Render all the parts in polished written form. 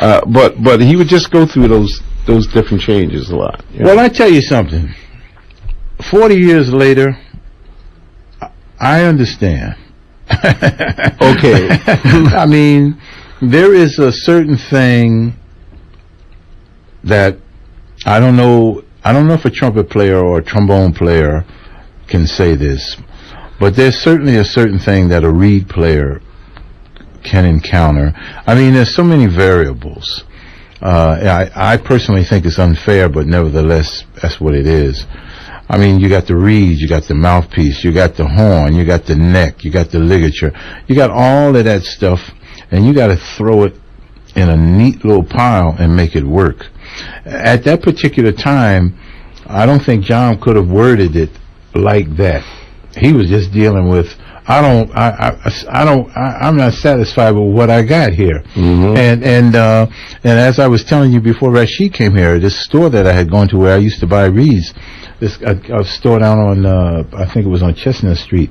But he would just go through those different changes a lot. Well, I tell you something. 40 years later, I understand. Okay. I mean, there is a certain thing that I don't know if a trumpet player or a trombone player can say this, but there's certainly a certain thing that a reed player can encounter. I mean, there's so many variables. I personally think it's unfair, but nevertheless, that's what it is. I mean, you got the reeds, you got the mouthpiece, you got the horn, you got the neck, you got the ligature, you got all of that stuff, and you got to throw it in a neat little pile and make it work. At that particular time, I don't think John could have worded it like that. He was just dealing with, I'm not satisfied with what I got here. Mm-hmm. And as I was telling you before Rashied came here, this store that I had gone to where I used to buy reeds, a store down on, I think it was on Chestnut Street.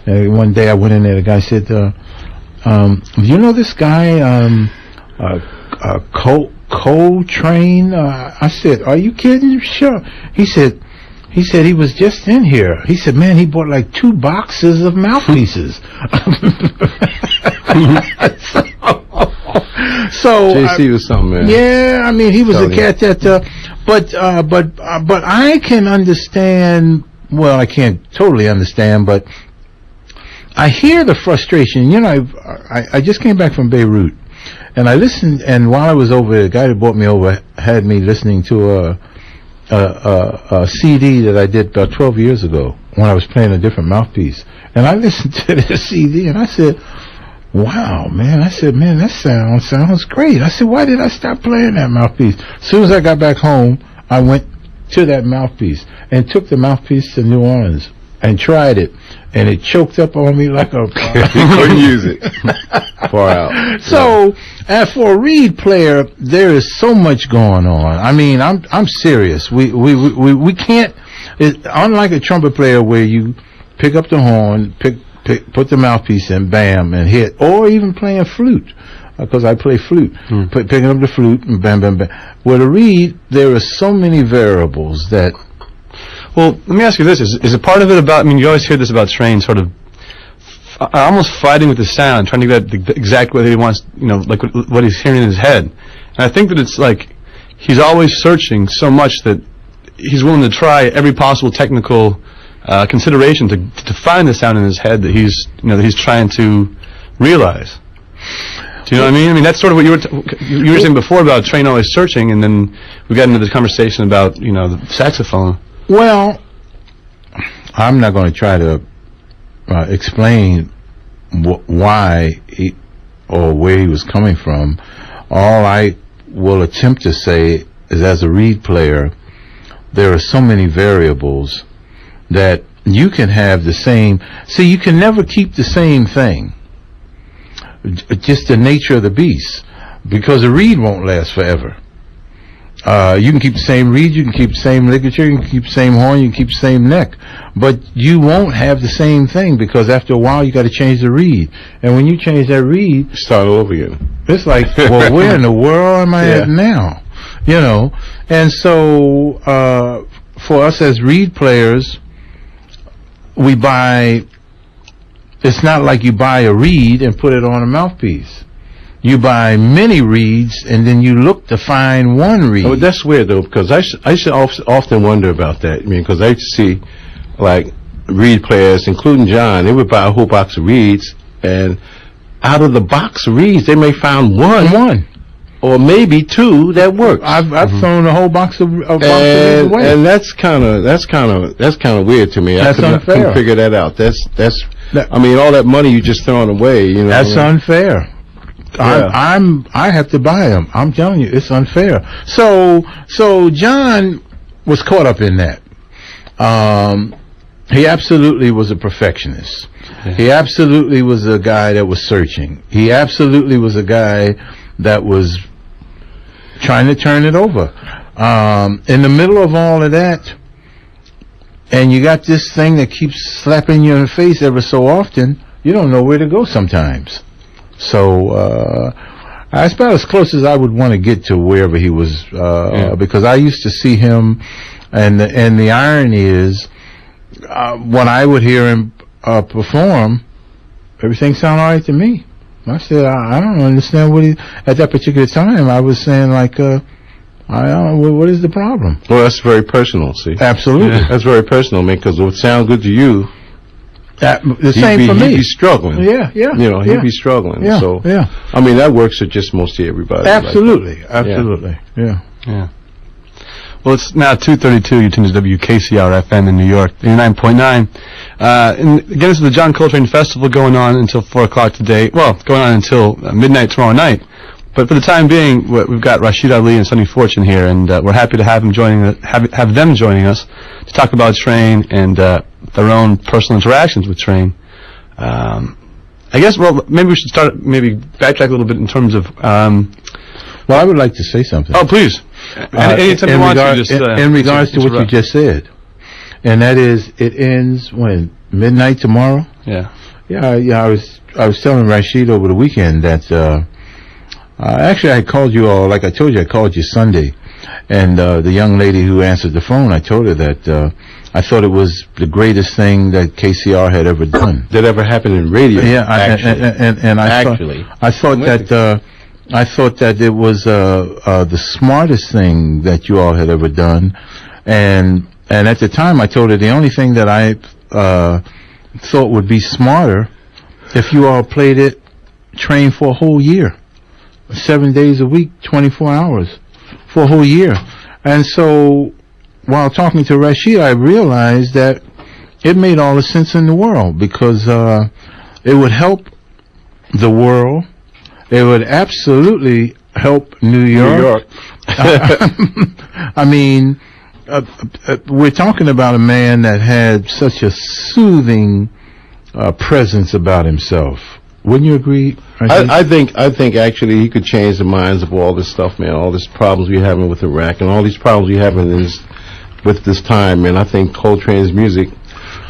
One day I went in there, the guy said, do you know this guy, Coltrane? I said, are you kidding? Sure. He said he was just in here. He said, man, he bought like 2 boxes of mouthpieces. So JC was something, man. Yeah, I mean, he was a cat that, but I can understand, well, I can't totally understand, but I hear the frustration. You know, I just came back from Beirut, and I listened, and while I was over there, the guy that brought me over had me listening to a CD that I did about 12 years ago when I was playing a different mouthpiece. And I listened to this CD and I said, wow, man. I said, man, that sounds great. I said, why did I stop playing that mouthpiece? As soon as I got back home, I went to that mouthpiece and took the mouthpiece to New Orleans and tried it, and it choked up on me like a you couldn't use it far out. So, for a reed player, there is so much going on. I mean, I'm serious. We can't. Unlike a trumpet player where you pick up the horn, put the mouthpiece in, bam, and hit, or even playing flute, because I play flute, picking up the flute and bam, bam, bam. With a reed, there are so many variables that. Well, let me ask you this: is a part of it about? I mean, you always hear this about Train sort of almost fighting with the sound, trying to get exactly what he wants, you know, like what he's hearing in his head. And I think that it's like he's always searching so much that he's willing to try every possible technical consideration to find the sound in his head that he's trying to realize. Do you know what I mean? I mean, that's sort of what you were saying before about Train always searching, and then we got into this conversation about, the saxophone. Well, I'm not going to try to explain why or where he was coming from. All I will attempt to say is, as a reed player, there are so many variables that you can have the same. See, you can never keep the same thing. Just the nature of the beast, because a reed won't last forever. You can keep the same reed, you can keep the same ligature, you can keep the same horn, you can keep the same neck, but you won't have the same thing, because after a while you got to change the reed, and when you change that reed, start all over again. It's like, well, where in the world am I at now? And so for us as reed players, it's not like you buy a reed and put it on a mouthpiece. You buy many reeds, and then you look to find one reed. Oh, that's weird, though, because I should often wonder about that. I mean, because I see, like, reed players, including John, they would buy a whole box of reeds, and out of the box of reeds, they may find one. Or maybe 2 that works. I've thrown a whole box of reeds away. And that's kind of weird to me. That's unfair. I couldn't figure that out. I mean, all that money you just throwing away. That's unfair. Yeah. I have to buy them. I'm telling you, it's unfair. So John was caught up in that. He absolutely was a perfectionist. Yeah. He absolutely was a guy that was searching. He absolutely was a guy that was trying to turn it over. In the middle of all of that, and you got this thing that keeps slapping you in the face ever so often, you don't know where to go sometimes. So That's about as close as I would want to get to wherever he was, because I used to see him, and the irony is, when I would hear him perform, everything sounded all right to me. I said, I don't understand what at that particular time, I was saying, like, I don't know, what is the problem? Well, that's very personal, see? Absolutely. That's very personal, man, because it would sound good to you. The same for me. He'd be struggling. Yeah. You know, he'd be struggling. Yeah, so, yeah. I mean, that works for just mostly everybody. Absolutely. Like Absolutely. Yeah. Well, it's now 2:32. You tuned to WKCR FM in New York, 89.9. And again, this is the John Coltrane Festival going on until 4 o'clock today. Well, going on until midnight tomorrow night. But for the time being, we've got Rashied Ali and Sonny Fortune here, and we're happy to have them joining us to talk about Train and their own personal interactions with Train. I guess, well, maybe we should backtrack a little bit in terms of. Well, I would like to say something. Oh, please. Anytime you want to, just in regards to what you just said, and that is, it ends when midnight tomorrow. Yeah. I was telling Rashied over the weekend that actually I called you all, like I told you, I called you Sunday, and the young lady who answered the phone, I told her that I thought it was the greatest thing that KCR had ever done. That ever happened in radio. Yeah, I thought that it was the smartest thing that you all had ever done, and at the time I told her the only thing that I thought would be smarter if you all played it, Train for a whole year, 7 days a week, 24 hours, for a whole year. And so while talking to Rashied, I realized that it made all the sense in the world, because it would help the world. It would absolutely help New York. I mean, we're talking about a man that had such a soothing presence about himself. Wouldn't you agree? I think actually he could change the minds of all this stuff, man. All these problems we're having with Iraq and all these problems we're having with this time, man. I think Coltrane's music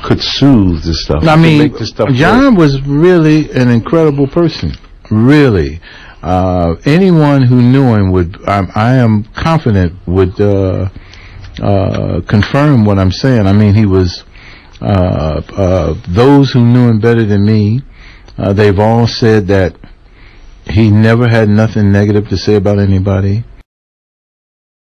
could soothe this stuff. I mean, make this stuff John work. was really an incredible person. Really, anyone who knew him would, I am confident, would confirm what I'm saying. I mean, he was. Those who knew him better than me, they've all said that he never had nothing negative to say about anybody.